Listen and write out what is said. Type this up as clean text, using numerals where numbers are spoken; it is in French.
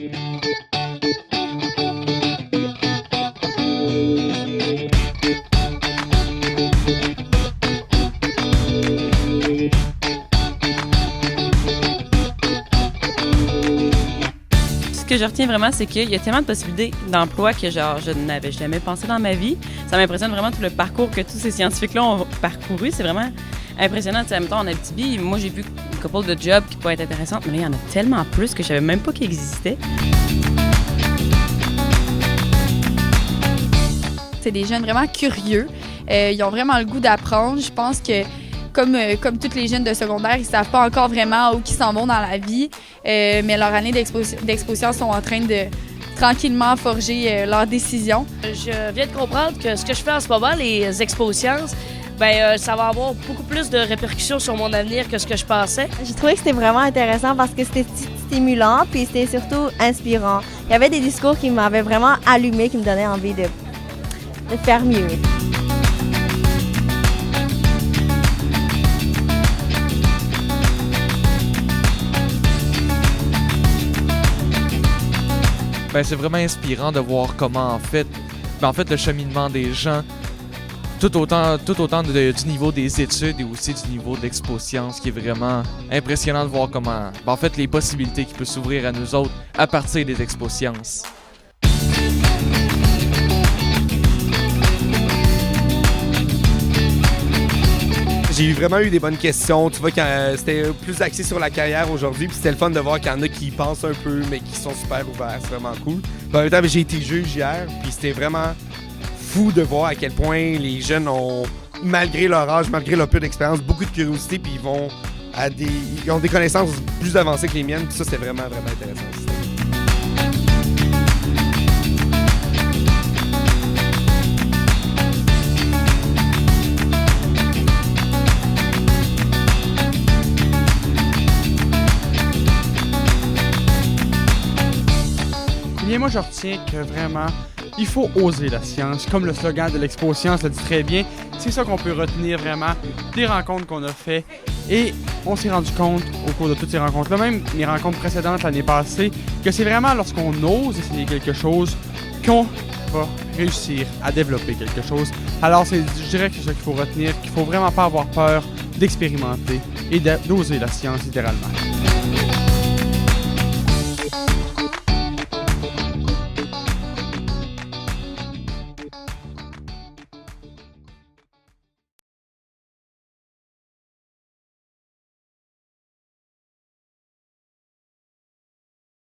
Ce que je retiens vraiment, c'est qu'il y a tellement de possibilités d'emploi que genre, je n'avais jamais pensé dans ma vie. Ça m'impressionne vraiment tout le parcours que tous ces scientifiques-là ont parcouru. C'est vraiment impressionnant. Tu sais, mettons, en Abitibi, moi, j'ai vu une couple de jobs qui pourraient être intéressantes, mais là, il y en a tellement plus que je savais même pas qu'ils existaient. C'est des jeunes vraiment curieux. Ils ont vraiment le goût d'apprendre. Je pense que comme tous les jeunes de secondaire, ils ne savent pas encore vraiment où ils s'en vont dans la vie, mais leurs années d'exposition sont en train de tranquillement forger leurs décisions. Je viens de comprendre que ce que je fais en ce moment, les expo-sciences, ça va avoir beaucoup plus de répercussions sur mon avenir que ce que je pensais. J'ai trouvé que c'était vraiment intéressant parce que c'était stimulant puis c'était surtout inspirant. Il y avait des discours qui m'avaient vraiment allumé, qui me donnaient envie de faire mieux. C'est vraiment inspirant de voir comment le cheminement des gens, tout autant du niveau des études et aussi du niveau de l'expo-science, qui est vraiment impressionnant de voir comment, les possibilités qui peuvent s'ouvrir à nous autres à partir des expo-sciences. J'ai vraiment eu des bonnes questions. Tu vois, c'était plus axé sur la carrière aujourd'hui, puis c'était le fun de voir qu'il y en a qui y pensent un peu, mais qui sont super ouverts. C'est vraiment cool. Puis en même temps, j'ai été juge hier, puis c'était vraiment fou de voir à quel point les jeunes ont, malgré leur âge, malgré leur peu d'expérience, beaucoup de curiosité, puis ils ont des connaissances plus avancées que les miennes, puis ça, c'était vraiment, vraiment intéressant. Bien, moi, je retiens que vraiment, il faut oser la science. Comme le slogan de l'Expo Science le dit très bien, c'est ça qu'on peut retenir vraiment des rencontres qu'on a faites. Et on s'est rendu compte au cours de toutes ces rencontres-là, même les rencontres précédentes l'année passée, que c'est vraiment lorsqu'on ose essayer quelque chose qu'on va réussir à développer quelque chose. Alors, je dirais que c'est ça qu'il faut retenir, qu'il faut vraiment pas avoir peur d'expérimenter et d'oser la science littéralement.